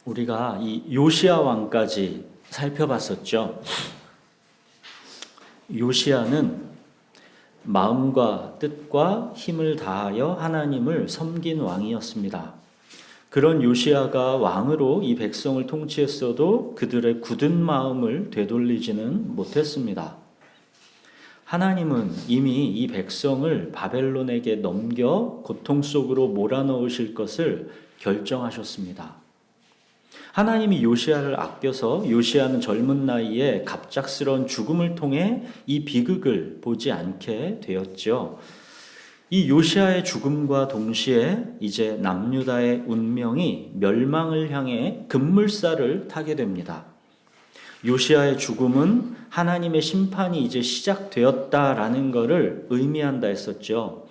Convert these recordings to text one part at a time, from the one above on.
우리가 이 요시야 왕까지 살펴봤었죠. 요시야는 마음과 뜻과 힘을 다하여 하나님을 섬긴 왕이었습니다. 그런 요시야가 왕으로 이 백성을 통치했어도 그들의 굳은 마음을 되돌리지는 못했습니다. 하나님은 이미 이 백성을 바벨론에게 넘겨 고통 속으로 몰아넣으실 것을 결정하셨습니다. 하나님이 요시야를 아껴서 요시야는 젊은 나이에 갑작스러운 죽음을 통해 이 비극을 보지 않게 되었죠. 이 요시야의 죽음과 동시에 이제 남유다의 운명이 멸망을 향해 급물살을 타게 됩니다. 요시야의 죽음은 하나님의 심판이 이제 시작되었다라는 것을 의미한다 했었죠.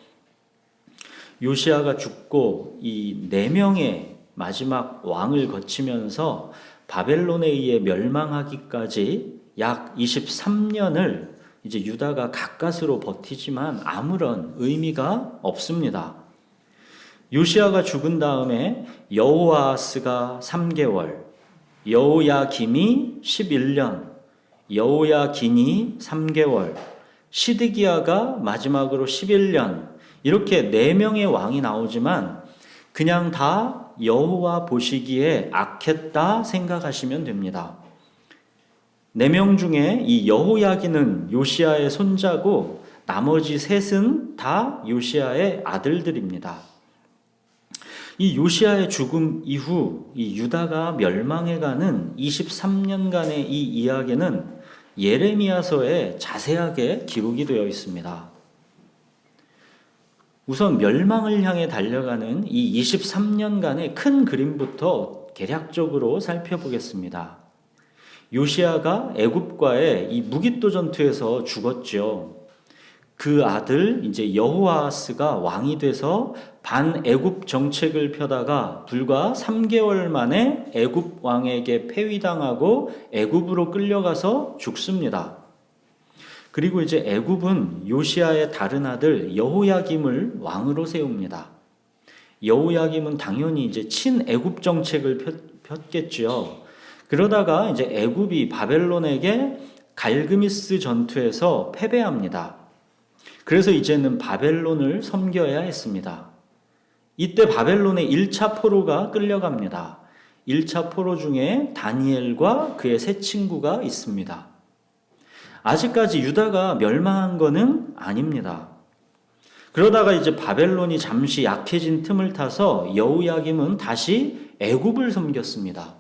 요시야가 죽고 이 4명의 마지막 왕을 거치면서 바벨론에 의해 멸망하기까지 약 23년을 이제 유다가 가까스로 버티지만 아무런 의미가 없습니다. 요시야가 죽은 다음에 여호아스가 3개월, 여호야김이 11년, 여호야긴이 3개월, 시드기야가 마지막으로 11년, 이렇게 4명의 왕이 나오지만 그냥 다 여호와 보시기에 악했다 생각하시면 됩니다. 4명 중에 이 여호야긴은 요시야의 손자고 나머지 셋은 다 요시야의 아들들입니다. 이 요시야의 죽음 이후 이 유다가 멸망해가는 23년간의 이 이야기는 예레미야서에 자세하게 기록이 되어 있습니다. 우선 멸망을 향해 달려가는 이 23년간의 큰 그림부터 대략적으로 살펴보겠습니다. 요시야가 애굽과의 이 무깃도 전투에서 죽었죠. 그 아들 이제 여호아스가 왕이 돼서 반애굽 정책을 펴다가 불과 3개월 만에 애굽 왕에게 패위당하고 애굽으로 끌려가서 죽습니다. 그리고 이제 애굽은 요시야의 다른 아들 여호야김을 왕으로 세웁니다. 여호야김은 당연히 이제 친애굽 정책을 폈겠죠. 그러다가 이제 애굽이 바벨론에게 갈그미스 전투에서 패배합니다. 그래서 이제는 바벨론을 섬겨야 했습니다. 이때 바벨론의 1차 포로가 끌려갑니다. 1차 포로 중에 다니엘과 그의 세 친구가 있습니다. 아직까지 유다가 멸망한 것은 아닙니다. 그러다가 이제 바벨론이 잠시 약해진 틈을 타서 여호야김은 다시 애굽을 섬겼습니다.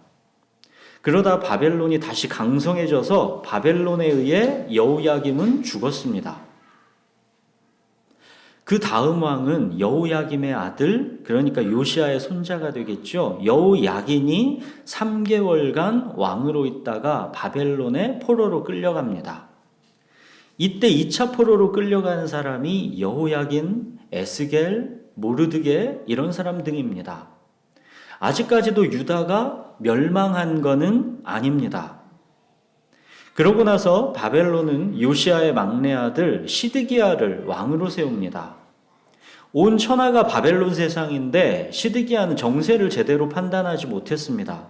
그러다 바벨론이 다시 강성해져서 바벨론에 의해 여호야김은 죽었습니다. 그 다음 왕은 여호야김의 아들, 그러니까 요시야의 손자가 되겠죠. 여호야긴이 3개월간 왕으로 있다가 바벨론의 포로로 끌려갑니다. 이때 2차 포로로 끌려가는 사람이 여호야긴, 에스겔, 모르드게 이런 사람 등입니다. 아직까지도 유다가 멸망한 것은 아닙니다. 그러고 나서 바벨론은 요시야의 막내 아들 시드기야를 왕으로 세웁니다. 온 천하가 바벨론 세상인데 시드기야는 정세를 제대로 판단하지 못했습니다.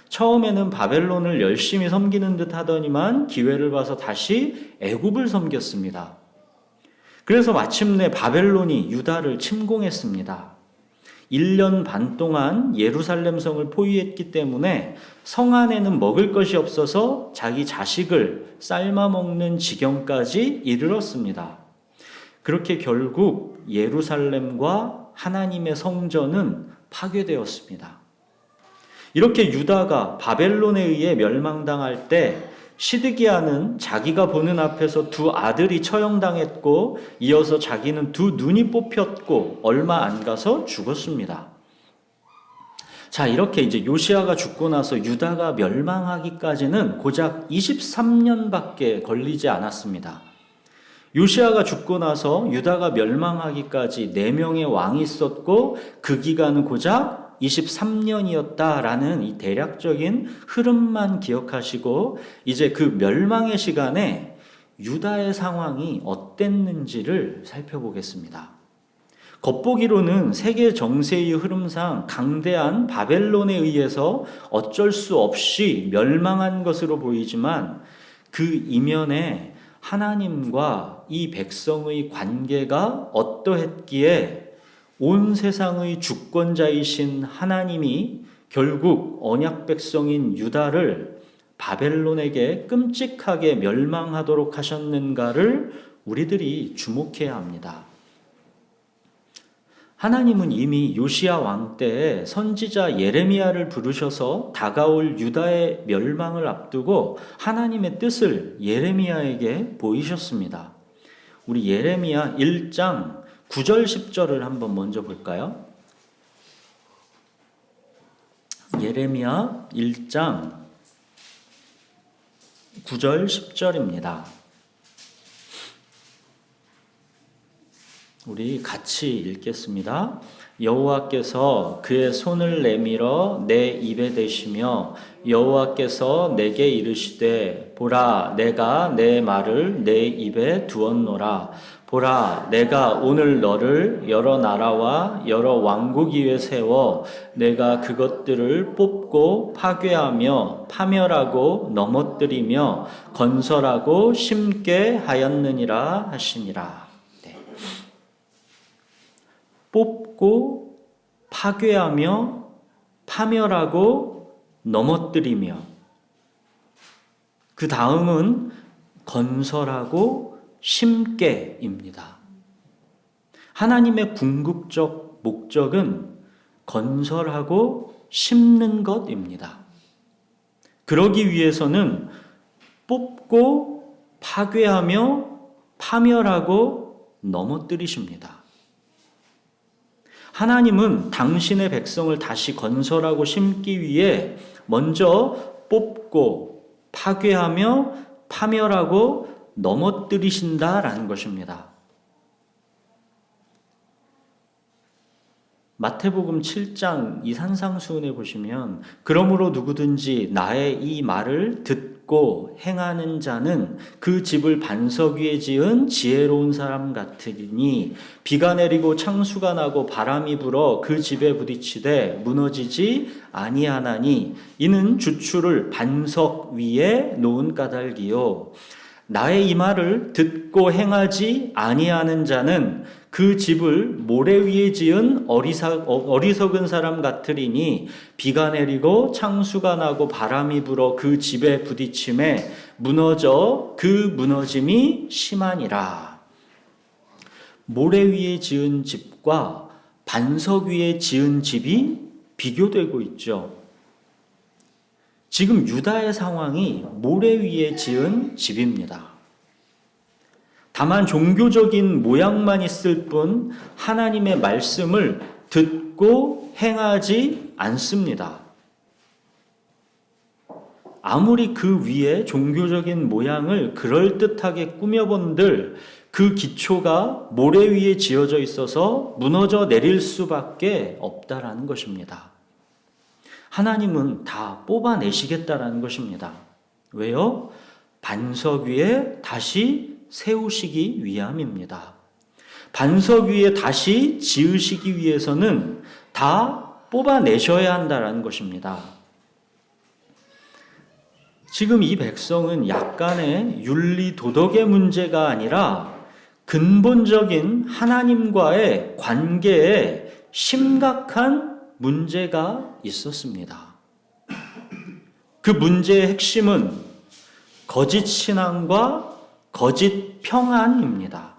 처음에는 바벨론을 열심히 섬기는 듯 하더니만 기회를 봐서 다시 애굽을 섬겼습니다. 그래서 마침내 바벨론이 유다를 침공했습니다. 1년 반 동안 예루살렘 성을 포위했기 때문에 성 안에는 먹을 것이 없어서 자기 자식을 삶아 먹는 지경까지 이르렀습니다. 그렇게 결국 예루살렘과 하나님의 성전은 파괴되었습니다. 이렇게 유다가 바벨론에 의해 멸망당할 때 시드기야는 자기가 보는 앞에서 2 아들이 처형당했고 이어서 자기는 2 눈이 뽑혔고 얼마 안 가서 죽었습니다. 자, 이렇게 이제 요시야가 죽고 나서 유다가 멸망하기까지는 고작 23년밖에 걸리지 않았습니다. 요시야가 죽고 나서 유다가 멸망하기까지 4명의 왕이 있었고 그 기간은 고작 23년이었다라는 이 대략적인 흐름만 기억하시고 이제 그 멸망의 시간에 유다의 상황이 어땠는지를 살펴보겠습니다. 겉보기로는 세계 정세의 흐름상 강대한 바벨론에 의해서 어쩔 수 없이 멸망한 것으로 보이지만 그 이면에 하나님과 이 백성의 관계가 어떠했기에 온 세상의 주권자이신 하나님이 결국 언약 백성인 유다를 바벨론에게 끔찍하게 멸망하도록 하셨는가를 우리들이 주목해야 합니다. 하나님은 이미 요시야 왕 때에 선지자 예레미야를 부르셔서 다가올 유다의 멸망을 앞두고 하나님의 뜻을 예레미야에게 보이셨습니다. 우리 예레미야 1장 9절 10절을 한번 먼저 볼까요? 예레미야 1장 9절 10절입니다. 우리 같이 읽겠습니다. 여호와께서 그의 손을 내밀어 내 입에 대시며 여호와께서 내게 이르시되 보라 내가 내 말을 내 입에 두었노라. 보라 내가 오늘 너를 여러 나라와 여러 왕국 위에 세워 내가 그것들을 뽑고 파괴하며 파멸하고 넘어뜨리며 건설하고 심게 하였느니라 하시니라. 뽑고 파괴하며 파멸하고 넘어뜨리며 그 다음은 건설하고 심게입니다. 하나님의 궁극적 목적은 건설하고 심는 것입니다. 그러기 위해서는 뽑고 파괴하며 파멸하고 넘어뜨리십니다. 하나님은 당신의 백성을 다시 건설하고 심기 위해 먼저 뽑고 파괴하며 파멸하고 넘어뜨리신다라는 것입니다. 마태복음 7장 이 산상수훈에 보시면 그러므로 누구든지 나의 이 말을 듣고 행하는 자는 그 집을 반석 위에 지은 지혜로운 사람 같으니 비가 내리고 창수가 나고 바람이 불어 그 집에 부딪히되 무너지지 아니하나니 이는 주추를 반석 위에 놓은 까닭이요 나의 이 말을 듣고 행하지 아니하는 자는 그 집을 모래 위에 지은 어리석은 사람 같으리니 비가 내리고 창수가 나고 바람이 불어 그 집에 부딪힘에 무너져 그 무너짐이 심하니라. 모래 위에 지은 집과 반석 위에 지은 집이 비교되고 있죠. 지금 유다의 상황이 모래 위에 지은 집입니다. 다만 종교적인 모양만 있을 뿐 하나님의 말씀을 듣고 행하지 않습니다. 아무리 그 위에 종교적인 모양을 그럴듯하게 꾸며본들 그 기초가 모래 위에 지어져 있어서 무너져 내릴 수밖에 없다라는 것입니다. 하나님은 다 뽑아내시겠다라는 것입니다. 왜요? 반석 위에 다시 세우시기 위함입니다. 반석 위에 다시 지으시기 위해서는 다 뽑아내셔야 한다는 것입니다. 지금 이 백성은 약간의 윤리 도덕의 문제가 아니라 근본적인 하나님과의 관계에 심각한 문제가 있었습니다. 그 문제의 핵심은 거짓 신앙과 거짓 평안입니다.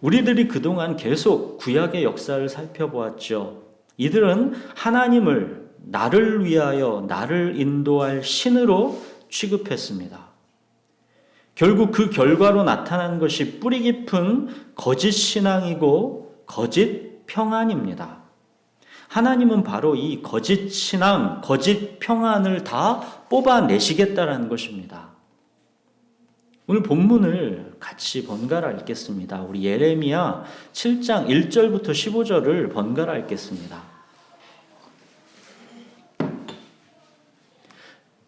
우리들이 그동안 계속 구약의 역사를 살펴보았죠. 이들은 하나님을 나를 위하여 나를 인도할 신으로 취급했습니다. 결국 그 결과로 나타난 것이 뿌리 깊은 거짓 신앙이고 거짓 평안입니다. 하나님은 바로 이 거짓 신앙, 거짓 평안을 다 뽑아내시겠다라는 것입니다. 오늘 본문을 같이 번갈아 읽겠습니다. 우리 예레미야 7장 1절부터 15절을 번갈아 읽겠습니다.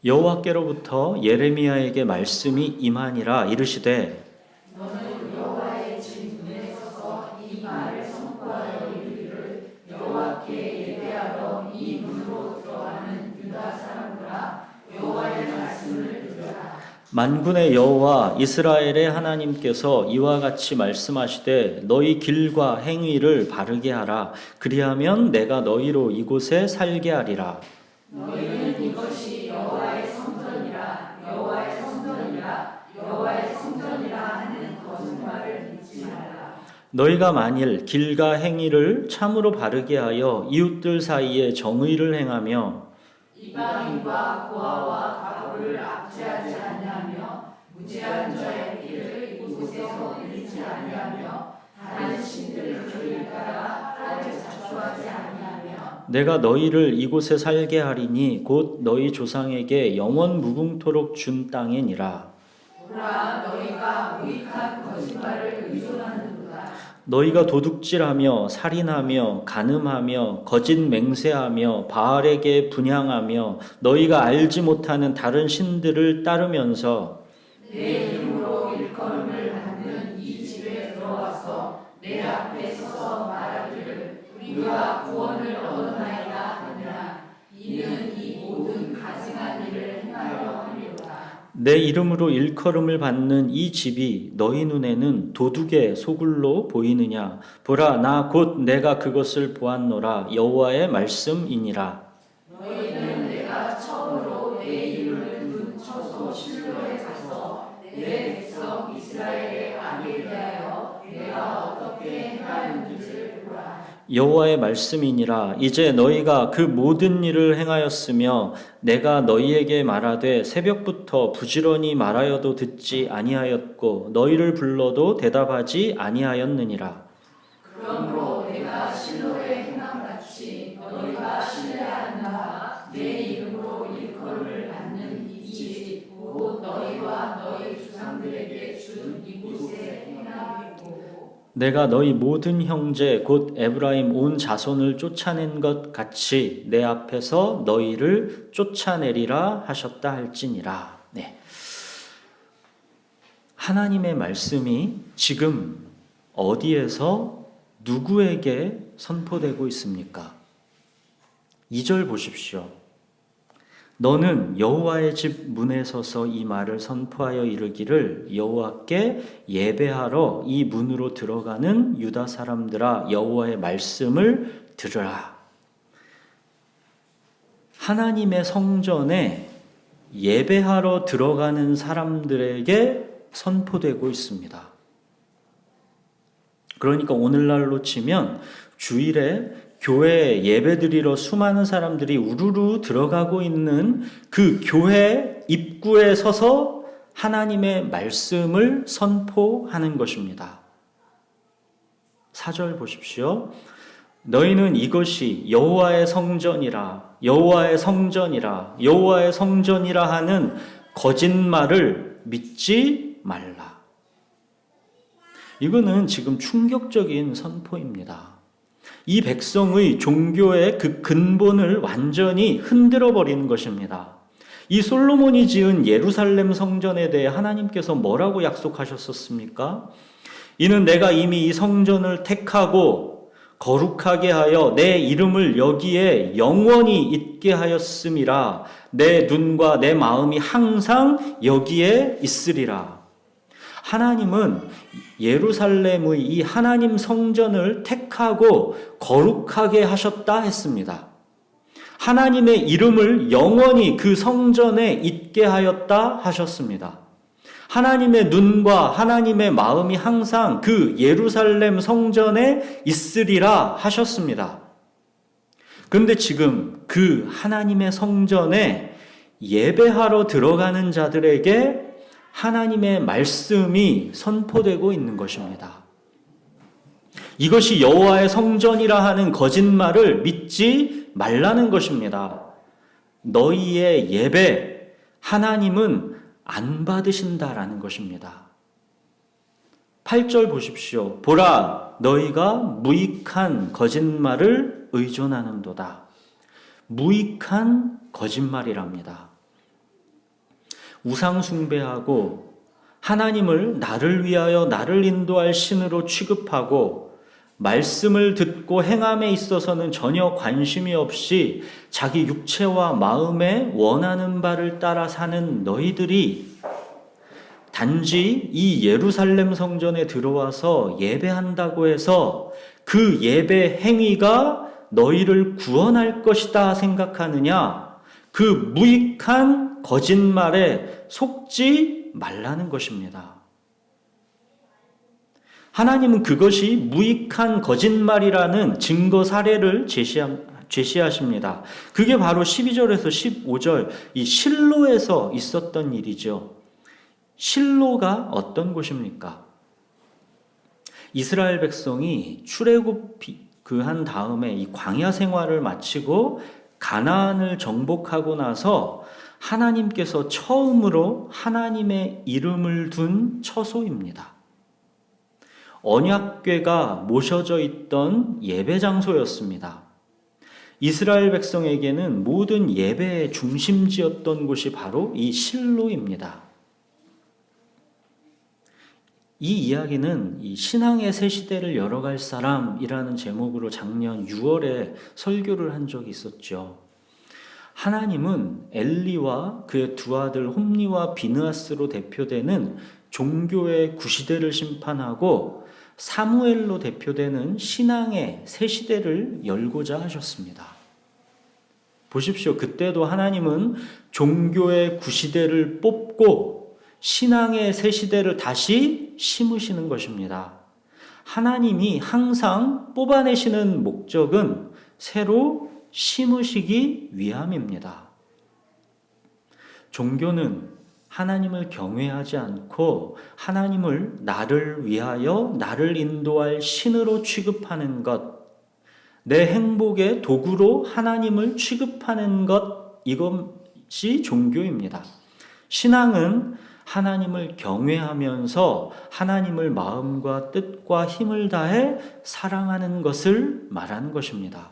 여호와께로부터 예레미야에게 말씀이 임하니라 이르시되 너는 여호와의 진 문에 서서 이 만군의 여호와 이스라엘의 하나님께서 이와 같이 말씀하시되 너희 길과 행위를 바르게 하라. 그리하면 내가 너희로 이곳에 살게 하리라. 너희는 이것이 여호와의 성전이라 여호와의 성전이라 여호와의 성전이라 하는 거짓말을 믿지 말라. 너희가 만일 길과 행위를 참으로 바르게 하여 이웃들 사이에 정의를 행하며 이방인과 고아와 과부를 압제하지 아니하며 무죄한 자의 피를 이곳에서 흘리지 아니하며 다른 신들의 교를 따라 하나를 자초하지 아니하며 내가 너희를 이곳에 살게 하리니 곧 너희 조상에게 영원 무궁토록 준 땅이니라. 보라 너희가 무익한 거짓말을 의존하는도다. 너희가 도둑질하며 살인하며 간음하며 거짓 맹세하며 바알에게 분향하며 너희가 알지 못하는 다른 신들을 따르면서 내 이름으로 일컬음을 받는 이 집에 들어와서 내 앞에 서서 말하기를 우리가 구원을 얻었나이다 하느라 이는 이 모든 가증한 일을 행하려 하리로다. 내 이름으로 일컬음을 받는 이 집이 너희 눈에는 도둑의 소굴로 보이느냐? 보라, 나 곧 내가 그것을 보았노라. 여호와의 말씀이니라. 너희는 내가 처음으로 내 이름을 둔 처소 실로에 가서 내 백성 이스라엘의 악에 대하여 내가 어떻게 행하였는지를 보라. 여호와의 말씀이니라. 이제 너희가 그 모든 일을 행하였으며 내가 너희에게 말하되 새벽부터 부지런히 말하여도 듣지 아니하였고 너희를 불러도 대답하지 아니하였느니라. 그러므로 내가 실로의 행함같이 너희가 신뢰하는 내 이름으로 일컬음을 받는 이 집 곧 너희와 너희 조상들에게 준 이곳에 행하겠고 내가 너희 모든 형제 곧 에브라임 온 자손을 쫓아낸 것 같이 내 앞에서 너희를 쫓아내리라 하셨다 할지니라. 네. 하나님의 말씀이 지금 어디에서 누구에게 선포되고 있습니까? 2절 보십시오. 너는 여호와의 집 문에 서서 이 말을 선포하여 이르기를 여호와께 예배하러 이 문으로 들어가는 유다 사람들아 여호와의 말씀을 들으라. 하나님의 성전에 예배하러 들어가는 사람들에게 선포되고 있습니다. 그러니까 오늘날로 치면 주일에 교회에 예배드리러 수많은 사람들이 우르르 들어가고 있는 그 교회 입구에 서서 하나님의 말씀을 선포하는 것입니다. 4절 보십시오. 너희는 이것이 여호와의 성전이라 여호와의 성전이라 여호와의 성전이라 하는 거짓말을 믿지 말라. 이거는 지금 충격적인 선포입니다. 이 백성의 종교의 그 근본을 완전히 흔들어 버리는 것입니다. 이 솔로몬이 지은 예루살렘 성전에 대해 하나님께서 뭐라고 약속하셨었습니까? 이는 내가 이미 이 성전을 택하고 거룩하게 하여 내 이름을 여기에 영원히 있게 하였음이라. 내 눈과 내 마음이 항상 여기에 있으리라. 하나님은 예루살렘의 이 하나님 성전을 택하고 거룩하게 하셨다 했습니다. 하나님의 이름을 영원히 그 성전에 있게 하였다 하셨습니다. 하나님의 눈과 하나님의 마음이 항상 그 예루살렘 성전에 있으리라 하셨습니다. 그런데 지금 그 하나님의 성전에 예배하러 들어가는 자들에게 하나님의 말씀이 선포되고 있는 것입니다. 이것이 여호와의 성전이라 하는 거짓말을 믿지 말라는 것입니다. 너희의 예배 하나님은 안 받으신다라는 것입니다. 8절 보십시오. 보라, 너희가 무익한 거짓말을 의존하는도다. 무익한 거짓말이랍니다. 우상 숭배하고 하나님을 나를 위하여 나를 인도할 신으로 취급하고 말씀을 듣고 행함에 있어서는 전혀 관심이 없이 자기 육체와 마음에 원하는 바를 따라 사는 너희들이 단지 이 예루살렘 성전에 들어와서 예배한다고 해서 그 예배 행위가 너희를 구원할 것이다 생각하느냐? 그 무익한 거짓말에 속지 말라는 것입니다. 하나님은 그것이 무익한 거짓말이라는 증거 사례를 제시하십니다. 그게 바로 12절에서 15절 이 실로에서 있었던 일이죠. 실로가 어떤 곳입니까? 이스라엘 백성이 출애굽 한 다음에 이 광야 생활을 마치고 가나안을 정복하고 나서 하나님께서 처음으로 하나님의 이름을 둔 처소입니다. 언약궤가 모셔져 있던 예배 장소였습니다. 이스라엘 백성에게는 모든 예배의 중심지였던 곳이 바로 이 실로입니다. 이 이야기는 이 신앙의 새 시대를 열어갈 사람이라는 제목으로 작년 6월에 설교를 한 적이 있었죠. 하나님은 엘리와 그의 두 아들 홈니와 비느하스로 대표되는 종교의 구시대를 심판하고 사무엘로 대표되는 신앙의 새 시대를 열고자 하셨습니다. 보십시오. 그때도 하나님은 종교의 구시대를 뽑고 신앙의 새 시대를 다시 심으시는 것입니다. 하나님이 항상 뽑아내시는 목적은 새로 심으시기 위함입니다. 종교는 하나님을 경외하지 않고 하나님을 나를 위하여 나를 인도할 신으로 취급하는 것, 내 행복의 도구로 하나님을 취급하는 것, 이것이 종교입니다. 신앙은 하나님을 경외하면서 하나님을 마음과 뜻과 힘을 다해 사랑하는 것을 말하는 것입니다.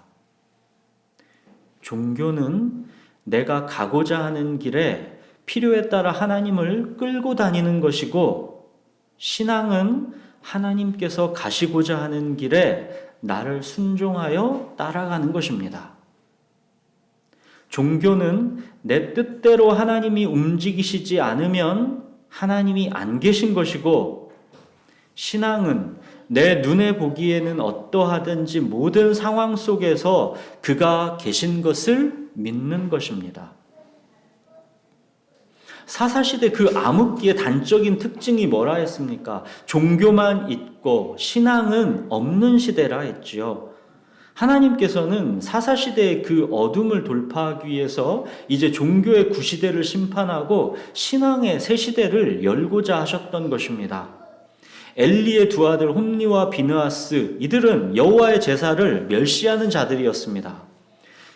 종교는 내가 가고자 하는 길에 필요에 따라 하나님을 끌고 다니는 것이고, 신앙은 하나님께서 가시고자 하는 길에 나를 순종하여 따라가는 것입니다. 종교는 내 뜻대로 하나님이 움직이시지 않으면 하나님이 안 계신 것이고, 신앙은 내 눈에 보기에는 어떠하든지 모든 상황 속에서 그가 계신 것을 믿는 것입니다. 사사시대 그 암흑기의 단적인 특징이 뭐라 했습니까? 종교만 있고 신앙은 없는 시대라 했지요. 하나님께서는 사사시대의 그 어둠을 돌파하기 위해서 이제 종교의 구시대를 심판하고 신앙의 새 시대를 열고자 하셨던 것입니다. 엘리의 두 아들 홈니와 비느하스, 이들은 여호와의 제사를 멸시하는 자들이었습니다.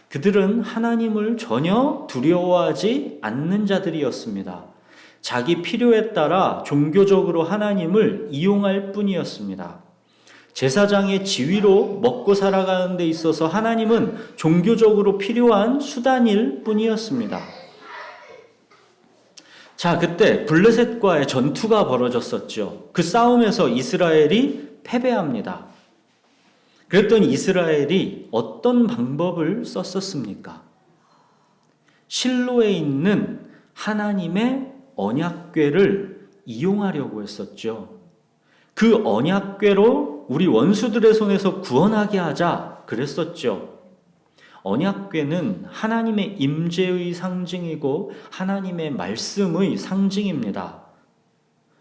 그들은 하나님을 전혀 두려워하지 않는 자들이었습니다. 자기 필요에 따라 종교적으로 하나님을 이용할 뿐이었습니다. 제사장의 지위로 먹고 살아가는 데 있어서 하나님은 종교적으로 필요한 수단일 뿐이었습니다. 자, 그때 블레셋과의 전투가 벌어졌었죠. 그 싸움에서 이스라엘이 패배합니다. 그랬더니 이스라엘이 어떤 방법을 썼었습니까? 실로에 있는 하나님의 언약궤를 이용하려고 했었죠. 그 언약궤로 우리 원수들의 손에서 구원하게 하자 그랬었죠. 언약궤는 하나님의 임재의 상징이고 하나님의 말씀의 상징입니다.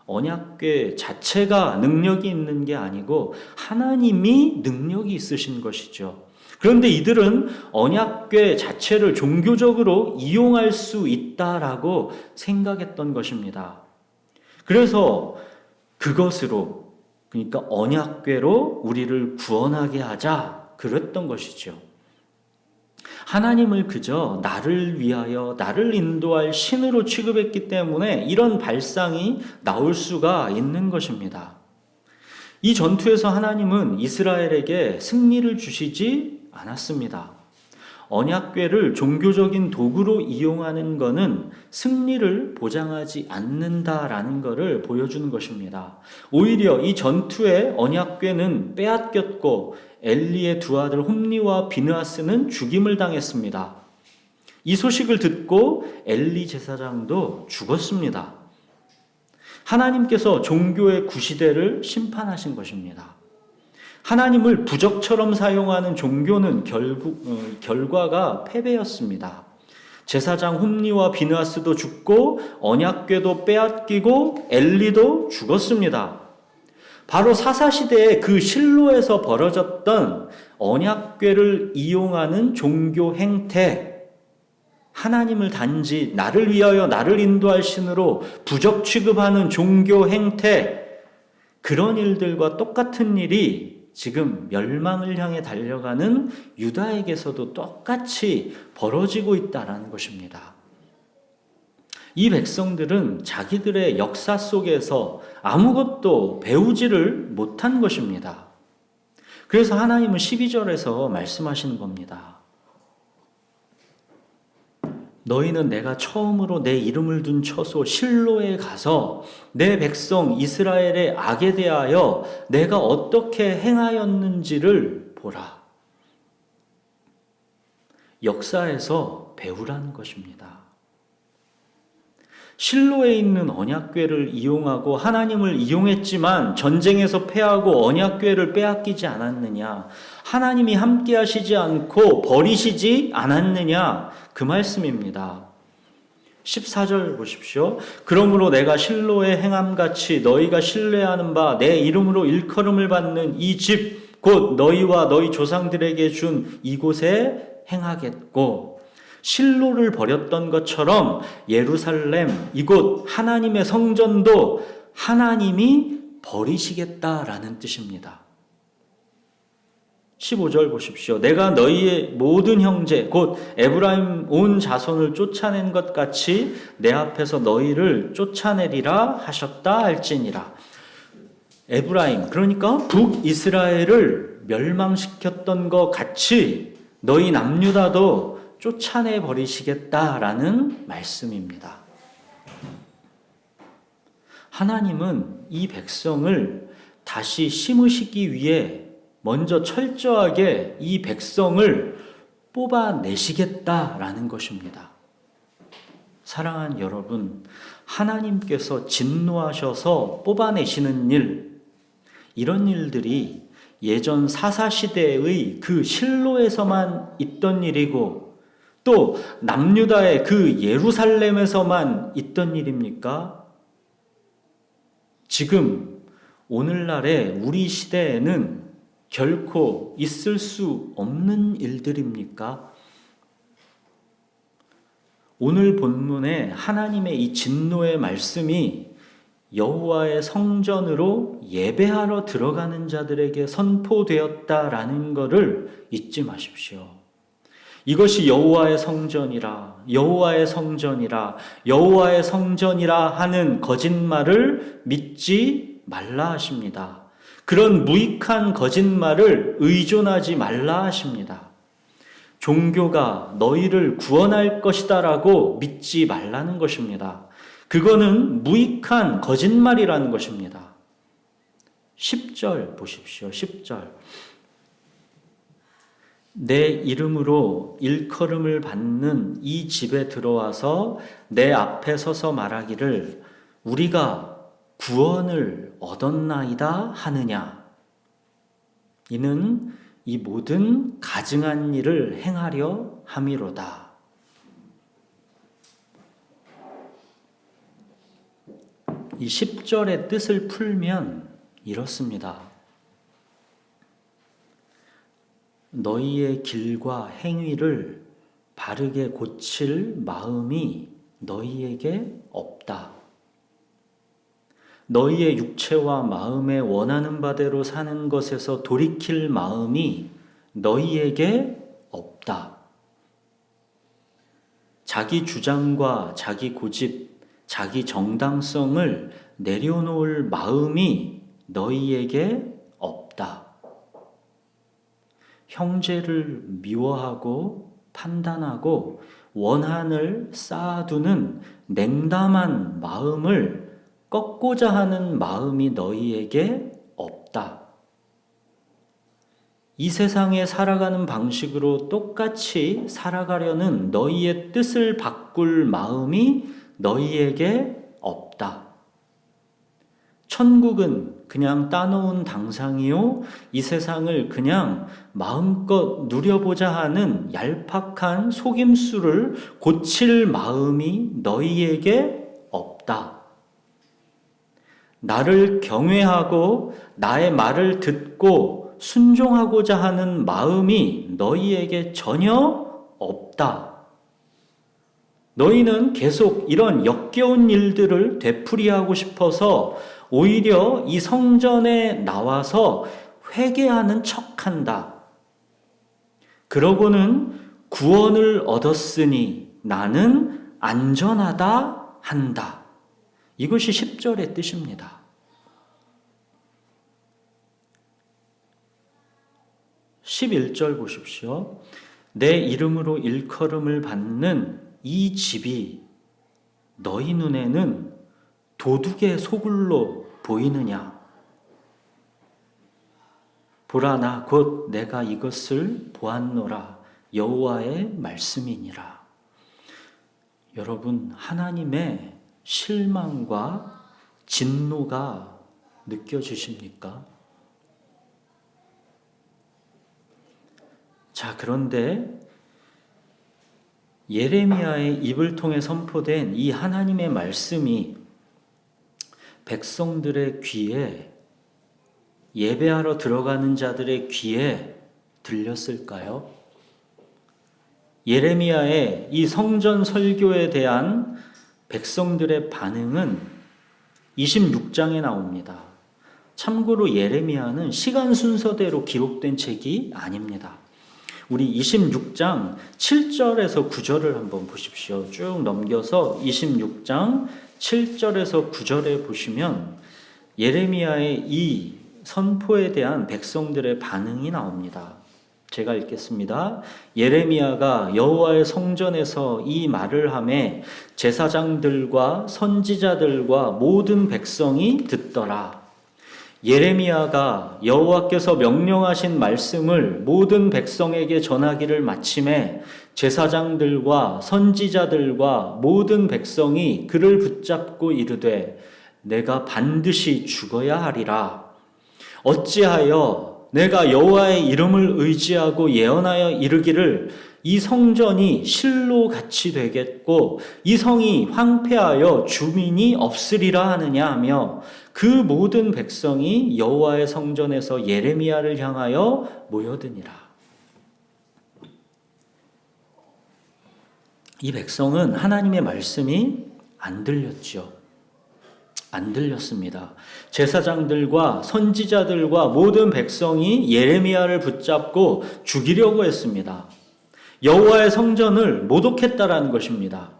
언약궤 자체가 능력이 있는 게 아니고 하나님이 능력이 있으신 것이죠. 그런데 이들은 언약궤 자체를 종교적으로 이용할 수 있다라고 생각했던 것입니다. 그래서 그것으로, 그러니까 언약궤로 우리를 구원하게 하자 그랬던 것이죠. 하나님을 그저 나를 위하여 나를 인도할 신으로 취급했기 때문에 이런 발상이 나올 수가 있는 것입니다. 이 전투에서 하나님은 이스라엘에게 승리를 주시지 않았습니다. 언약궤를 종교적인 도구로 이용하는 것은 승리를 보장하지 않는다라는 것을 보여주는 것입니다. 오히려 이 전투에 언약궤는 빼앗겼고 엘리의 두 아들 홈니와 비느하스는 죽임을 당했습니다. 이 소식을 듣고 엘리 제사장도 죽었습니다. 하나님께서 종교의 구시대를 심판하신 것입니다. 하나님을 부적처럼 사용하는 종교는 결과가 패배였습니다. 제사장 홈리와 비느하스도 죽고 언약궤도 빼앗기고 엘리도 죽었습니다. 바로 사사시대에 그 실로에서 벌어졌던 언약궤를 이용하는 종교 행태, 하나님을 단지 나를 위하여 나를 인도할 신으로 부적 취급하는 종교 행태, 그런 일들과 똑같은 일이 지금 멸망을 향해 달려가는 유다에게서도 똑같이 벌어지고 있다는 것입니다. 이 백성들은 자기들의 역사 속에서 아무것도 배우지를 못한 것입니다. 그래서 하나님은 12절에서 말씀하시는 겁니다. 너희는 내가 처음으로 내 이름을 둔 처소 실로에 가서 내 백성 이스라엘의 악에 대하여 내가 어떻게 행하였는지를 보라. 역사에서 배우라는 것입니다. 실로에 있는 언약궤를 이용하고 하나님을 이용했지만 전쟁에서 패하고 언약궤를 빼앗기지 않았느냐? 하나님이 함께 하시지 않고 버리시지 않았느냐? 그 말씀입니다. 14절 보십시오. 그러므로 내가 실로에 행함같이 너희가 신뢰하는 바 내 이름으로 일컬음을 받는 이 집 곧 너희와 너희 조상들에게 준 이곳에 행하겠고, 실로를 버렸던 것처럼 예루살렘 이곳 하나님의 성전도 하나님이 버리시겠다라는 뜻입니다. 15절 보십시오. 내가 너희의 모든 형제 곧 에브라임 온 자손을 쫓아낸 것 같이 내 앞에서 너희를 쫓아내리라 하셨다 할지니라. 에브라임, 그러니까 북이스라엘을 멸망시켰던 것 같이 너희 남유다도 쫓아내 버리시겠다라는 말씀입니다. 하나님은 이 백성을 다시 심으시기 위해 먼저 철저하게 이 백성을 뽑아내시겠다라는 것입니다. 사랑하는 여러분, 하나님께서 진노하셔서 뽑아내시는 일, 이런 일들이 예전 사사시대의 그 실로에서만 있던 일이고 또 남유다의 그 예루살렘에서만 있던 일입니까? 지금 오늘날의 우리 시대에는 결코 있을 수 없는 일들입니까? 오늘 본문에 하나님의 이 진노의 말씀이 여호와의 성전으로 예배하러 들어가는 자들에게 선포되었다라는 것을 잊지 마십시오. 이것이 여호와의 성전이라, 여호와의 성전이라, 여호와의 성전이라 하는 거짓말을 믿지 말라 하십니다. 그런 무익한 거짓말을 의존하지 말라 하십니다. 종교가 너희를 구원할 것이다라고 믿지 말라는 것입니다. 그거는 무익한 거짓말이라는 것입니다. 10절 보십시오. 10절. 내 이름으로 일컬음을 받는 이 집에 들어와서 내 앞에 서서 말하기를 우리가 구원을 얻었나이다 하느냐. 이는 이 모든 가증한 일을 행하려 함이로다. 이 10절의 뜻을 풀면 이렇습니다. 너희의 길과 행위를 바르게 고칠 마음이 너희에게 없다. 너희의 육체와 마음에 원하는 바대로 사는 것에서 돌이킬 마음이 너희에게 없다. 자기 주장과 자기 고집, 자기 정당성을 내려놓을 마음이 너희에게 없다. 형제를 미워하고 판단하고 원한을 쌓아두는 냉담한 마음을 꺾고자 하는 마음이 너희에게 없다. 이 세상에 살아가는 방식으로 똑같이 살아가려는 너희의 뜻을 바꿀 마음이 너희에게 없다. 천국은 그냥 따놓은 당상이요 이 세상을 그냥 마음껏 누려보자 하는 얄팍한 속임수를 고칠 마음이 너희에게 없다. 나를 경외하고 나의 말을 듣고 순종하고자 하는 마음이 너희에게 전혀 없다. 너희는 계속 이런 역겨운 일들을 되풀이하고 싶어서 오히려 이 성전에 나와서 회개하는 척한다. 그러고는 구원을 얻었으니 나는 안전하다 한다. 이것이 10절의 뜻입니다. 11절 보십시오. 내 이름으로 일컬음을 받는 이 집이 너희 눈에는 도둑의 소굴로 보이느냐? 보라, 나 곧 내가 이것을 보았노라. 여호와의 말씀이니라. 여러분, 하나님의 실망과 진노가 느껴지십니까? 자, 그런데 예레미야의 입을 통해 선포된 이 하나님의 말씀이 백성들의 귀에, 예배하러 들어가는 자들의 귀에 들렸을까요? 예레미야의 이 성전 설교에 대한 백성들의 반응은 26장에 나옵니다. 참고로 예레미야는 시간 순서대로 기록된 책이 아닙니다. 우리 26장 7절에서 9절을 한번 보십시오. 쭉 넘겨서 26장 7절에서 9절에 보시면 예레미야의 이 선포에 대한 백성들의 반응이 나옵니다. 제가 읽겠습니다. 예레미야가 여호와의 성전에서 이 말을 하매 제사장들과 선지자들과 모든 백성이 듣더라. 예레미야가 여호와께서 명령하신 말씀을 모든 백성에게 전하기를 마침에 제사장들과 선지자들과 모든 백성이 그를 붙잡고 이르되 내가 반드시 죽어야 하리라. 어찌하여 내가 여호와의 이름을 의지하고 예언하여 이르기를 이 성전이 실로 같이 되겠고 이 성이 황폐하여 주민이 없으리라 하느냐 하며 그 모든 백성이 여호와의 성전에서 예레미야를 향하여 모여드니라. 이 백성은 하나님의 말씀이 안 들렸죠. 안 들렸습니다. 제사장들과 선지자들과 모든 백성이 예레미야를 붙잡고 죽이려고 했습니다. 여호와의 성전을 모독했다라는 것입니다.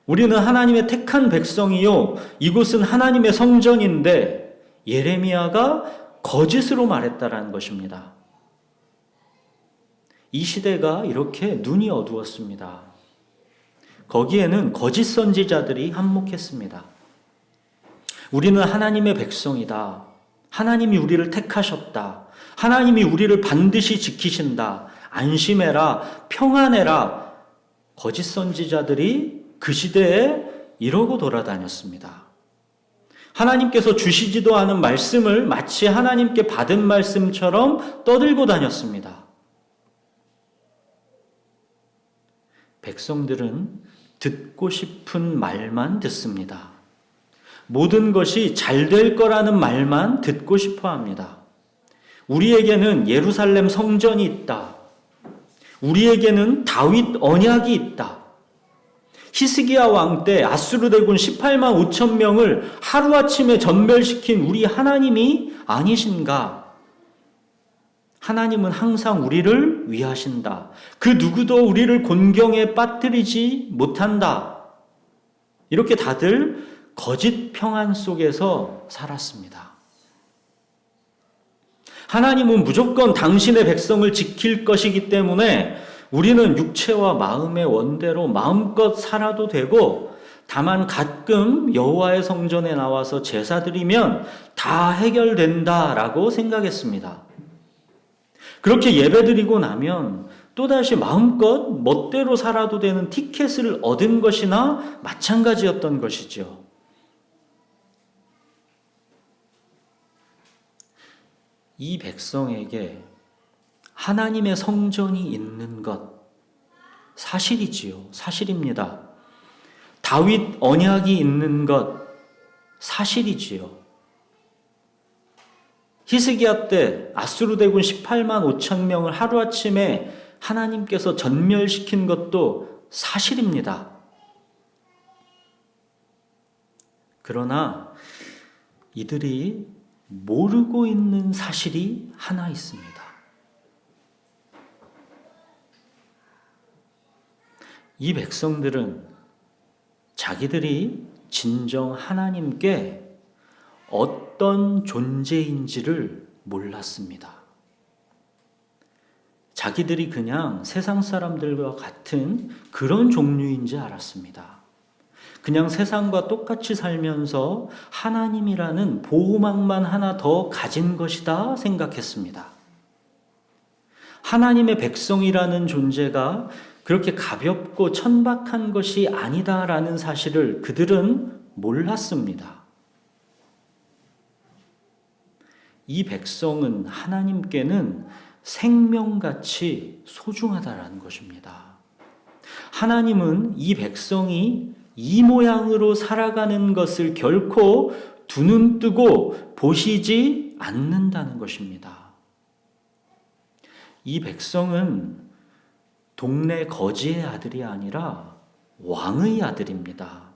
우리는 하나님의 택한 백성이요 이곳은 하나님의 성전인데 예레미야가 거짓으로 말했다라는 것입니다. 이 시대가 이렇게 눈이 어두웠습니다. 거기에는 거짓 선지자들이 한몫했습니다. 우리는 하나님의 백성이다. 하나님이 우리를 택하셨다. 하나님이 우리를 반드시 지키신다. 안심해라. 평안해라. 거짓 선지자들이 그 시대에 이러고 돌아다녔습니다. 하나님께서 주시지도 않은 말씀을 마치 하나님께 받은 말씀처럼 떠들고 다녔습니다. 백성들은 듣고 싶은 말만 듣습니다. 모든 것이 잘 될 거라는 말만 듣고 싶어 합니다. 우리에게는 예루살렘 성전이 있다. 우리에게는 다윗 언약이 있다. 히스기야 왕 때 아수르 대군 18만 5천 명을 하루아침에 전멸시킨 우리 하나님이 아니신가? 하나님은 항상 우리를 위하신다. 그 누구도 우리를 곤경에 빠뜨리지 못한다. 이렇게 다들 거짓 평안 속에서 살았습니다. 하나님은 무조건 당신의 백성을 지킬 것이기 때문에 우리는 육체와 마음의 원대로 마음껏 살아도 되고 다만 가끔 여호와의 성전에 나와서 제사 드리면 다 해결된다라고 생각했습니다. 그렇게 예배드리고 나면 또다시 마음껏 멋대로 살아도 되는 티켓을 얻은 것이나 마찬가지였던 것이죠. 이 백성에게 하나님의 성전이 있는 것 사실이지요. 사실입니다. 다윗 언약이 있는 것 사실이지요. 히스기야 때 아수르 대군 18만 5천 명을 하루아침에 하나님께서 전멸시킨 것도 사실입니다. 그러나 이들이 모르고 있는 사실이 하나 있습니다. 이 백성들은 자기들이 진정 하나님께 어떤 존재인지를 몰랐습니다. 자기들이 그냥 세상 사람들과 같은 그런 종류인지 알았습니다. 그냥 세상과 똑같이 살면서 하나님이라는 보호막만 하나 더 가진 것이다 생각했습니다. 하나님의 백성이라는 존재가 그렇게 가볍고 천박한 것이 아니다라는 사실을 그들은 몰랐습니다. 이 백성은 하나님께는 생명같이 소중하다라는 것입니다. 하나님은 이 백성이 이 모양으로 살아가는 것을 결코 두 눈 뜨고 보시지 않는다는 것입니다. 이 백성은 동네 거지의 아들이 아니라 왕의 아들입니다.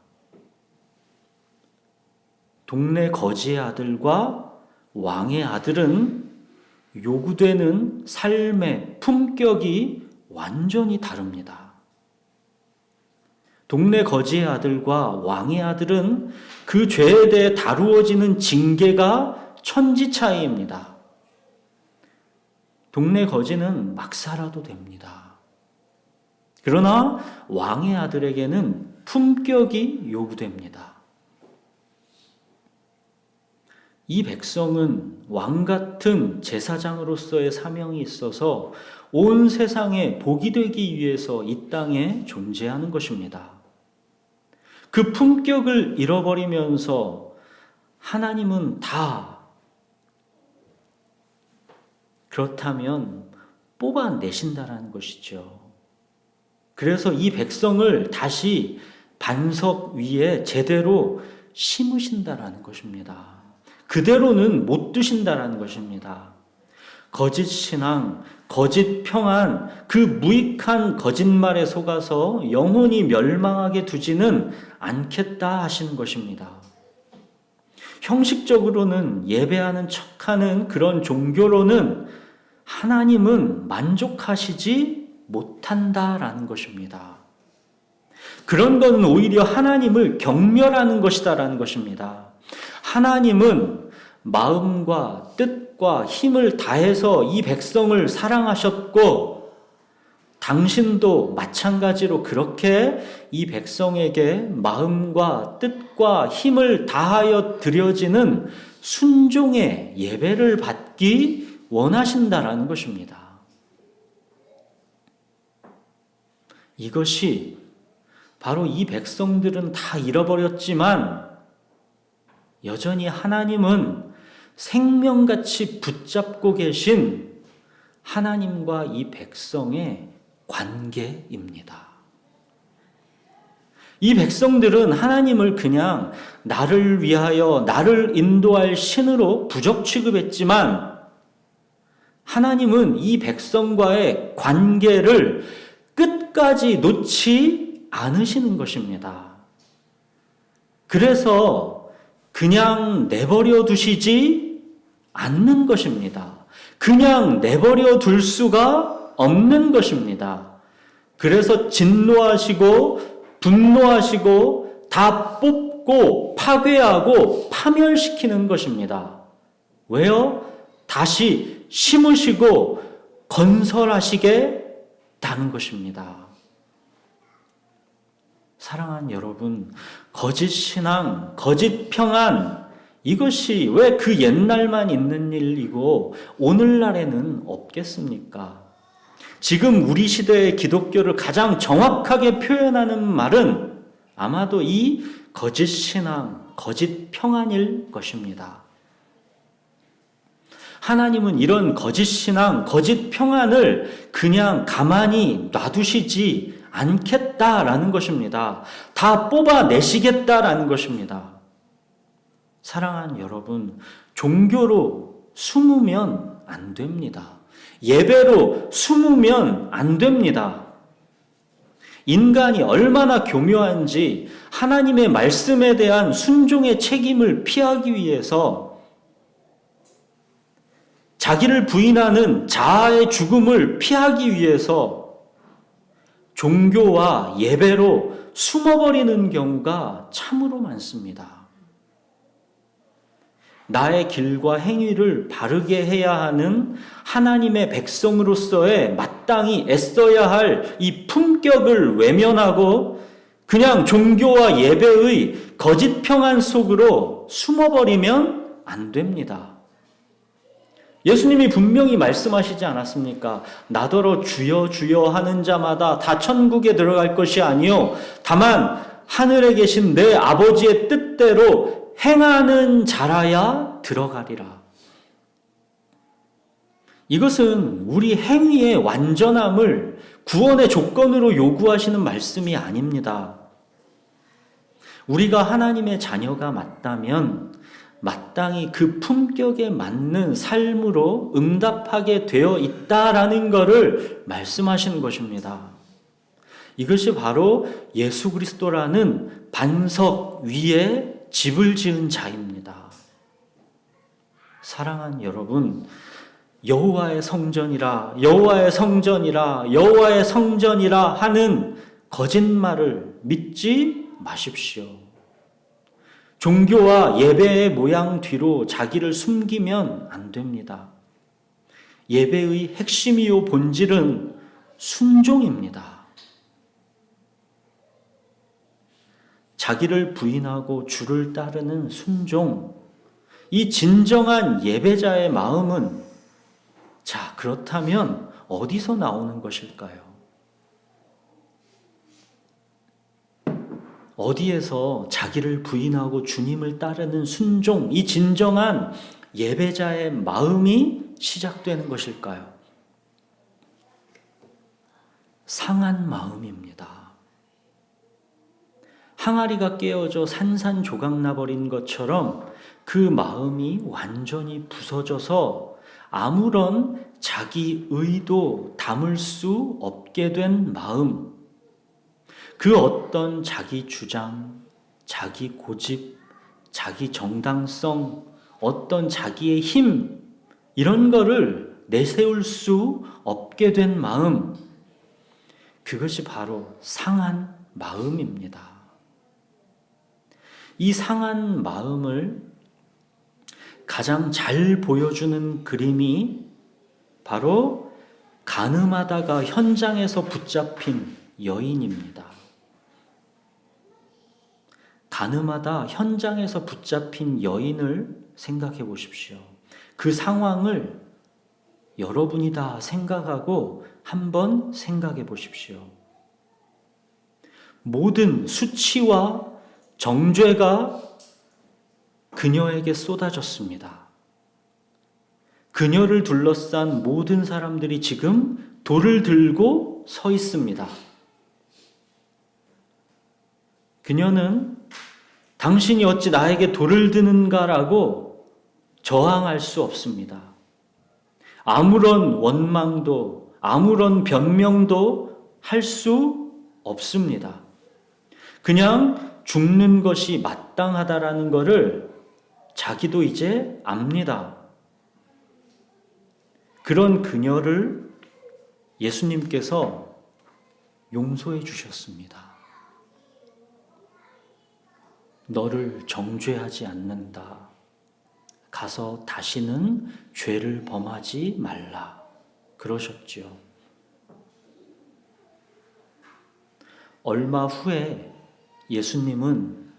동네 거지의 아들과 왕의 아들은 요구되는 삶의 품격이 완전히 다릅니다. 동네 거지의 아들과 왕의 아들은 그 죄에 대해 다루어지는 징계가 천지 차이입니다. 동네 거지는 막 살아도 됩니다. 그러나 왕의 아들에게는 품격이 요구됩니다. 이 백성은 왕 같은 제사장으로서의 사명이 있어서 온 세상에 복이 되기 위해서 이 땅에 존재하는 것입니다. 그 품격을 잃어버리면서 하나님은 다 그렇다면 뽑아내신다라는 것이죠. 그래서 이 백성을 다시 반석 위에 제대로 심으신다라는 것입니다. 그대로는 못 두신다라는 것입니다. 거짓 신앙, 거짓 평안, 그 무익한 거짓말에 속아서 영원히 멸망하게 두지는 않겠다 하시는 것입니다. 형식적으로는 예배하는 척하는 그런 종교로는 하나님은 만족하시지 못한다라는 것입니다. 그런 것은 오히려 하나님을 경멸하는 것이다라는 것입니다. 하나님은 마음과 뜻과 힘을 다해서 이 백성을 사랑하셨고 당신도 마찬가지로 그렇게 이 백성에게 마음과 뜻과 힘을 다하여 드려지는 순종의 예배를 받기 원하신다라는 것입니다. 이것이 바로 이 백성들은 다 잃어버렸지만 여전히 하나님은 생명같이 붙잡고 계신 하나님과 이 백성의 관계입니다. 이 백성들은 하나님을 그냥 나를 위하여 나를 인도할 신으로 부적 취급했지만 하나님은 이 백성과의 관계를 끝까지 놓지 않으시는 것입니다. 그래서 그냥 내버려 두시지 않는 것입니다. 그냥 내버려 둘 수가 없는 것입니다. 그래서 진노하시고 분노하시고 다 뽑고 파괴하고 파멸시키는 것입니다. 왜요? 다시 심으시고 건설하시겠다는 것입니다. 사랑하는 여러분, 거짓 신앙, 거짓 평안, 이것이 왜 그 옛날만 있는 일이고 오늘날에는 없겠습니까? 지금 우리 시대의 기독교를 가장 정확하게 표현하는 말은 아마도 이 거짓 신앙, 거짓 평안일 것입니다. 하나님은 이런 거짓 신앙, 거짓 평안을 그냥 가만히 놔두시지 않겠다라는 것입니다. 다 뽑아내시겠다라는 것입니다. 사랑하는 여러분, 종교로 숨으면 안 됩니다. 예배로 숨으면 안 됩니다. 인간이 얼마나 교묘한지 하나님의 말씀에 대한 순종의 책임을 피하기 위해서 자기를 부인하는 자아의 죽음을 피하기 위해서 종교와 예배로 숨어버리는 경우가 참으로 많습니다. 나의 길과 행위를 바르게 해야 하는 하나님의 백성으로서의 마땅히 애써야 할 이 품격을 외면하고 그냥 종교와 예배의 거짓 평안 속으로 숨어버리면 안 됩니다. 예수님이 분명히 말씀하시지 않았습니까? 나더러 주여 주여 하는 자마다 다 천국에 들어갈 것이 아니요 다만 하늘에 계신 내 아버지의 뜻대로 행하는 자라야 들어가리라. 이것은 우리 행위의 완전함을 구원의 조건으로 요구하시는 말씀이 아닙니다. 우리가 하나님의 자녀가 맞다면 마땅히 그 품격에 맞는 삶으로 응답하게 되어 있다라는 것을 말씀하시는 것입니다. 이것이 바로 예수 그리스도라는 반석 위에 집을 지은 자입니다. 사랑하는 여러분, 여호와의 성전이라 여호와의 성전이라 여호와의 성전이라 하는 거짓말을 믿지 마십시오. 종교와 예배의 모양 뒤로 자기를 숨기면 안 됩니다. 예배의 핵심이요 본질은 순종입니다. 자기를 부인하고 주를 따르는 순종, 이 진정한 예배자의 마음은 자, 그렇다면 어디서 나오는 것일까요? 어디에서 자기를 부인하고 주님을 따르는 순종, 이 진정한 예배자의 마음이 시작되는 것일까요? 상한 마음입니다. 항아리가 깨어져 산산조각 나버린 것처럼 그 마음이 완전히 부서져서 아무런 자기 의도 담을 수 없게 된 마음, 그 어떤 자기 주장, 자기 고집, 자기 정당성, 어떤 자기의 힘, 이런 거를 내세울 수 없게 된 마음, 그것이 바로 상한 마음입니다. 이 상한 마음을 가장 잘 보여주는 그림이 바로 간음하다가 현장에서 붙잡힌 여인입니다. 간음하다 현장에서 붙잡힌 여인을 생각해 보십시오. 그 상황을 여러분이 다 생각하고 한번 생각해 보십시오. 모든 수치와 정죄가 그녀에게 쏟아졌습니다. 그녀를 둘러싼 모든 사람들이 지금 돌을 들고 서 있습니다. 그녀는 당신이 어찌 나에게 돌을 드는가라고 저항할 수 없습니다. 아무런 원망도, 아무런 변명도 할 수 없습니다. 그냥 죽는 것이 마땅하다라는 것을 자기도 이제 압니다. 그런 그녀를 예수님께서 용서해 주셨습니다. 너를 정죄하지 않는다. 가서 다시는 죄를 범하지 말라. 그러셨지요. 얼마 후에 예수님은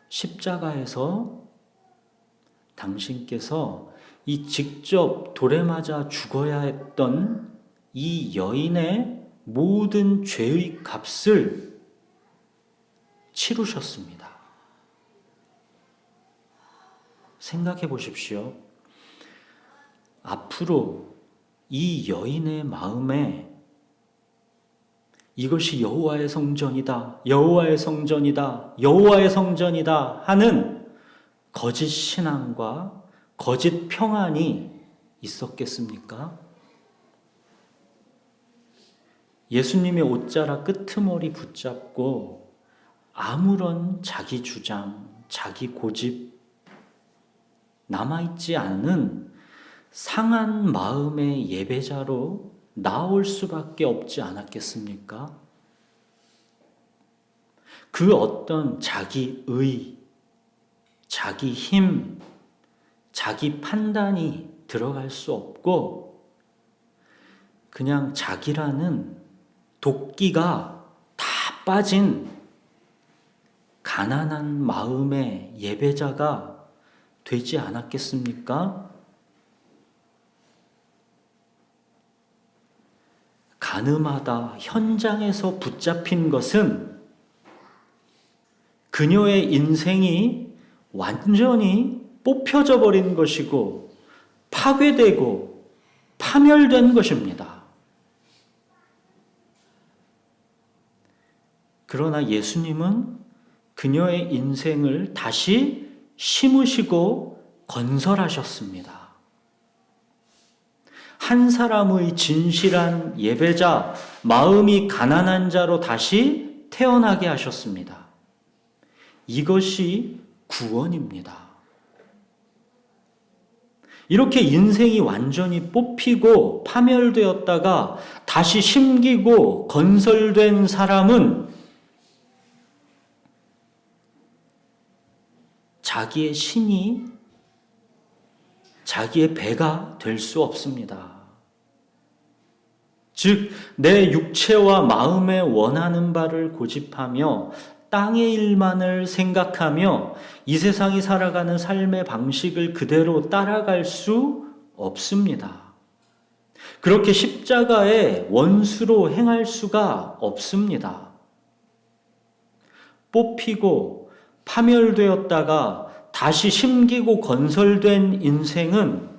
십자가에서 당신께서 이 직접 돌에 맞아 죽어야 했던 이 여인의 모든 죄의 값을 치르셨습니다. 생각해 보십시오. 앞으로 이 여인의 마음에 이것이 여호와의 성전이다, 여호와의 성전이다, 여호와의 성전이다 하는 거짓 신앙과 거짓 평안이 있었겠습니까? 예수님의 옷자락 끄트머리 붙잡고 아무런 자기 주장, 자기 고집 남아있지 않은 상한 마음의 예배자로 나올 수밖에 없지 않았겠습니까? 그 어떤 자기 의, 자기 힘, 자기 판단이 들어갈 수 없고 그냥 자기라는 도끼가 다 빠진 가난한 마음의 예배자가 되지 않았겠습니까? 가늠하다 현장에서 붙잡힌 것은 그녀의 인생이 완전히 뽑혀져 버린 것이고 파괴되고 파멸된 것입니다. 그러나 예수님은 그녀의 인생을 다시 심으시고 건설하셨습니다. 한 사람의 진실한 예배자, 마음이 가난한 자로 다시 태어나게 하셨습니다. 이것이 구원입니다. 이렇게 인생이 완전히 뽑히고 파멸되었다가 다시 심기고 건설된 사람은 자기의 신이 자기의 배가 될 수 없습니다. 즉, 내 육체와 마음에 원하는 바를 고집하며 땅의 일만을 생각하며 이 세상이 살아가는 삶의 방식을 그대로 따라갈 수 없습니다. 그렇게 십자가의 원수로 행할 수가 없습니다. 뽑히고 파멸되었다가 다시 심기고 건설된 인생은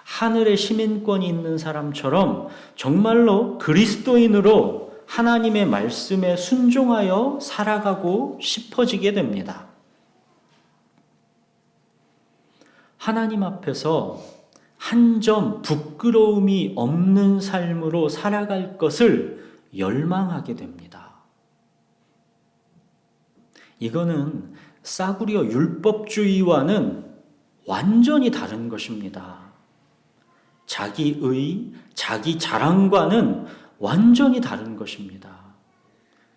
하늘의 시민권이 있는 사람처럼 정말로 그리스도인으로 하나님의 말씀에 순종하여 살아가고 싶어지게 됩니다. 하나님 앞에서 한 점 부끄러움이 없는 삶으로 살아갈 것을 열망하게 됩니다. 이거는 싸구려 율법주의와는 완전히 다른 것입니다. 자기의, 자기 자랑과는 완전히 다른 것입니다.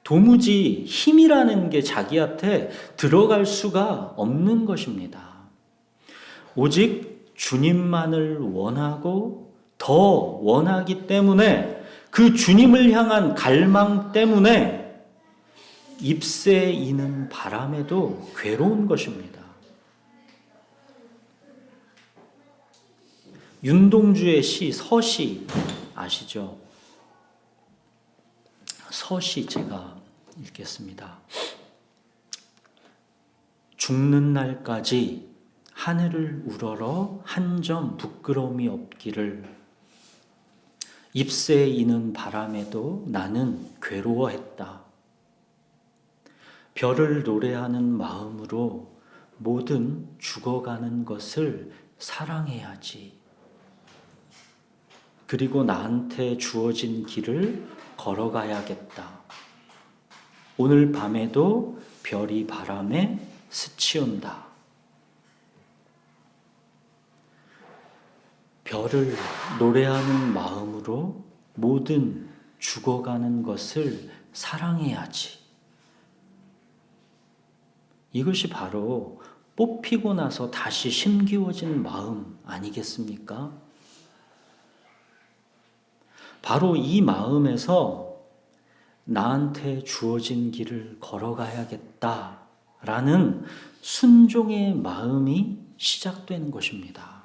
도무지 힘이라는 게 자기한테 들어갈 수가 없는 것입니다. 오직 주님만을 원하고 더 원하기 때문에 그 주님을 향한 갈망 때문에 잎새 이는 바람에도 괴로운 것입니다. 윤동주의 시 서시 아시죠? 서시 제가 읽겠습니다. 죽는 날까지 하늘을 우러러 한 점 부끄러움이 없기를 잎새 이는 바람에도 나는 괴로워했다. 별을 노래하는 마음으로 모든 죽어가는 것을 사랑해야지. 그리고 나한테 주어진 길을 걸어가야겠다. 오늘 밤에도 별이 바람에 스치온다. 별을 노래하는 마음으로 모든 죽어가는 것을 사랑해야지. 이것이 바로 뽑히고 나서 다시 심기워진 마음 아니겠습니까? 바로 이 마음에서 나한테 주어진 길을 걸어가야겠다라는 순종의 마음이 시작되는 것입니다.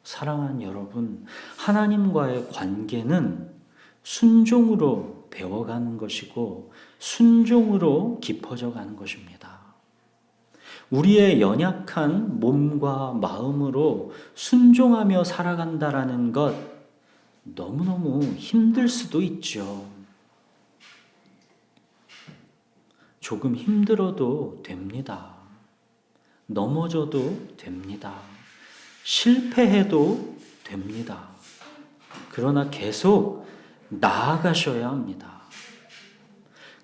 사랑하는 여러분, 하나님과의 관계는 순종으로 배워가는 것이고 순종으로 깊어져 가는 것입니다. 우리의 연약한 몸과 마음으로 순종하며 살아간다라는 것 너무너무 힘들 수도 있죠. 조금 힘들어도 됩니다. 넘어져도 됩니다. 실패해도 됩니다. 그러나 계속 나아가셔야 합니다.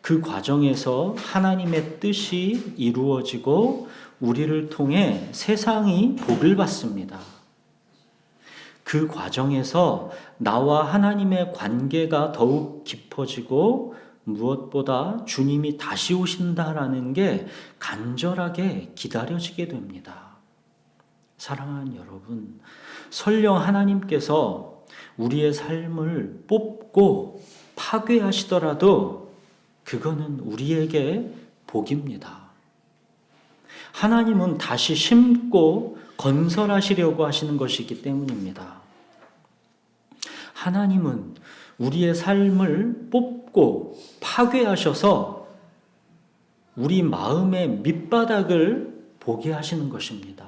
그 과정에서 하나님의 뜻이 이루어지고 우리를 통해 세상이 복을 받습니다. 그 과정에서 나와 하나님의 관계가 더욱 깊어지고 무엇보다 주님이 다시 오신다라는 게 간절하게 기다려지게 됩니다. 사랑하는 여러분, 설령 하나님께서 우리의 삶을 뽑고 파괴하시더라도 그거는 우리에게 복입니다. 하나님은 다시 심고 건설하시려고 하시는 것이기 때문입니다. 하나님은 우리의 삶을 뽑고 파괴하셔서 우리 마음의 밑바닥을 보게 하시는 것입니다.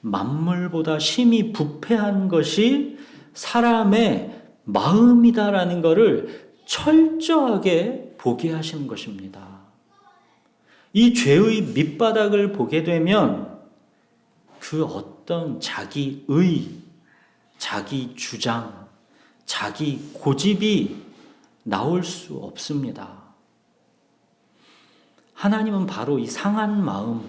만물보다 심히 부패한 것이 사람의 마음이다라는 것을 철저하게 보게 하시는 것입니다. 이 죄의 밑바닥을 보게 되면 그 어떤 자기의, 자기 주장, 자기 고집이 나올 수 없습니다. 하나님은 바로 이 상한 마음,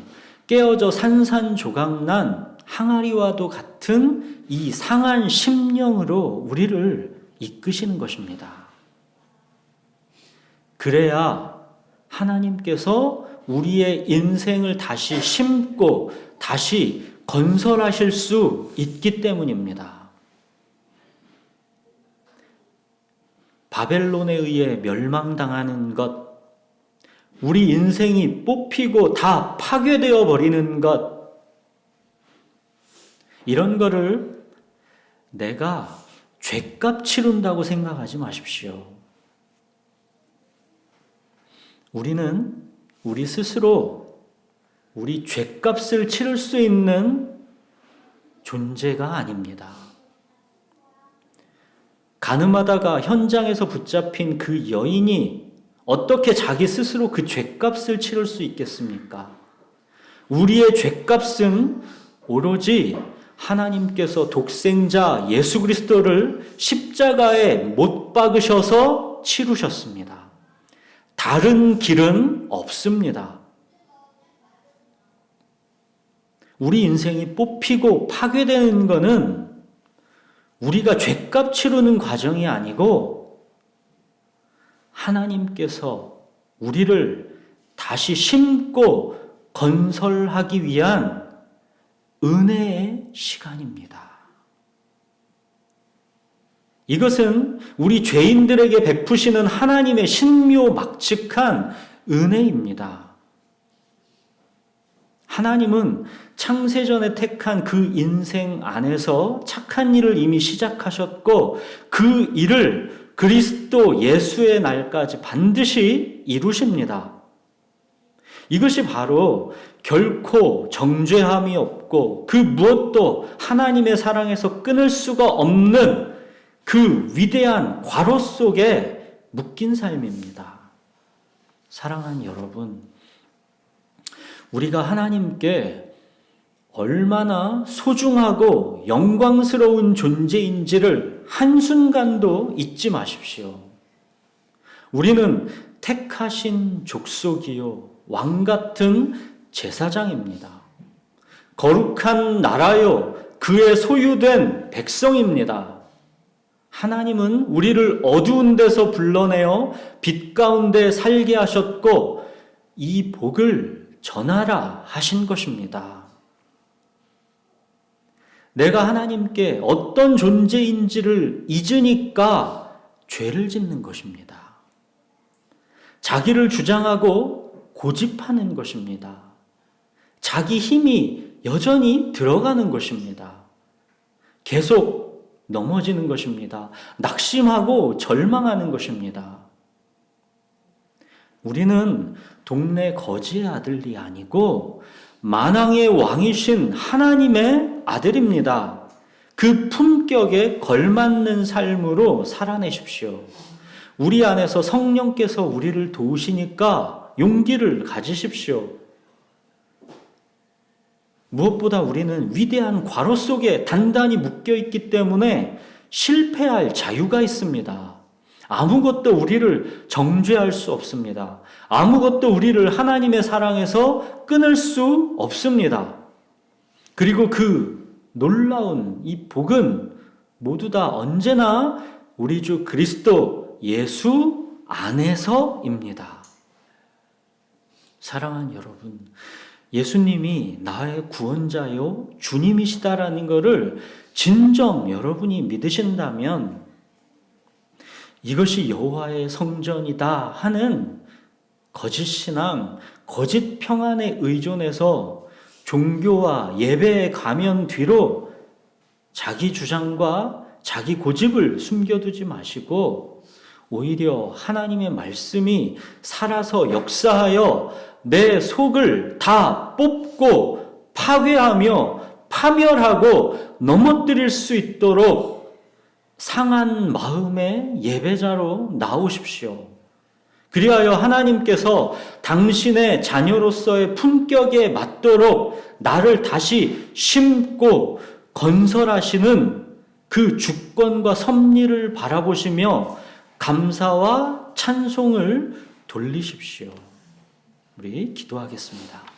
깨어져 산산조각난 항아리와도 같은 이 상한 심령으로 우리를 이끄시는 것입니다. 그래야 하나님께서 우리의 인생을 다시 심고 다시 건설하실 수 있기 때문입니다. 바벨론에 의해 멸망당하는 것, 우리 인생이 뽑히고 다 파괴되어 버리는 것, 이런 거를 내가 죗값 치른다고 생각하지 마십시오. 우리는 우리 스스로 우리 죗값을 치를 수 있는 존재가 아닙니다. 가늠하다가 현장에서 붙잡힌 그 여인이 어떻게 자기 스스로 그 죗값을 치를 수 있겠습니까? 우리의 죗값은 오로지 하나님께서 독생자 예수 그리스도를 십자가에 못 박으셔서 치르셨습니다. 다른 길은 없습니다. 우리 인생이 뽑히고 파괴되는 것은 우리가 죗값 치르는 과정이 아니고 하나님께서 우리를 다시 심고 건설하기 위한 은혜의 시간입니다. 이것은 우리 죄인들에게 베푸시는 하나님의 신묘막측한 은혜입니다. 하나님은 창세전에 택한 그 인생 안에서 착한 일을 이미 시작하셨고 그 일을 그리스도 예수의 날까지 반드시 이루십니다. 이것이 바로 결코 정죄함이 없고 그 무엇도 하나님의 사랑에서 끊을 수가 없는 그 위대한 괄호 속에 묶인 삶입니다. 사랑하는 여러분, 우리가 하나님께 얼마나 소중하고 영광스러운 존재인지를 한순간도 잊지 마십시오. 우리는 택하신 족속이요 왕같은 제사장입니다. 거룩한 나라요 그의 소유된 백성입니다. 하나님은 우리를 어두운 데서 불러내어 빛 가운데 살게 하셨고 이 복을 전하라 하신 것입니다. 내가 하나님께 어떤 존재인지를 잊으니까 죄를 짓는 것입니다. 자기를 주장하고 고집하는 것입니다. 자기 힘이 여전히 들어가는 것입니다. 계속 넘어지는 것입니다. 낙심하고 절망하는 것입니다. 우리는 동네 거지의 아들이 아니고 만왕의 왕이신 하나님의 아들입니다. 그 품격에 걸맞는 삶으로 살아내십시오. 우리 안에서 성령께서 우리를 도우시니까 용기를 가지십시오. 무엇보다 우리는 위대한 괄호 속에 단단히 묶여 있기 때문에 실패할 자유가 있습니다. 아무것도 우리를 정죄할 수 없습니다. 아무것도 우리를 하나님의 사랑에서 끊을 수 없습니다. 그리고 그 놀라운 이 복은 모두 다 언제나 우리 주 그리스도 예수 안에서입니다. 사랑하는 여러분, 예수님이 나의 구원자요 주님이시다라는 것을 진정 여러분이 믿으신다면 이것이 여호와의 성전이다 하는 거짓 신앙, 거짓 평안에 의존해서 종교와 예배에 가면 뒤로 자기 주장과 자기 고집을 숨겨두지 마시고 오히려 하나님의 말씀이 살아서 역사하여 내 속을 다 뽑고 파괴하며 파멸하고 넘어뜨릴 수 있도록 상한 마음의 예배자로 나오십시오. 그리하여 하나님께서 당신의 자녀로서의 품격에 맞도록 나를 다시 심고 건설하시는 그 주권과 섭리를 바라보시며 감사와 찬송을 돌리십시오. 우리 기도하겠습니다.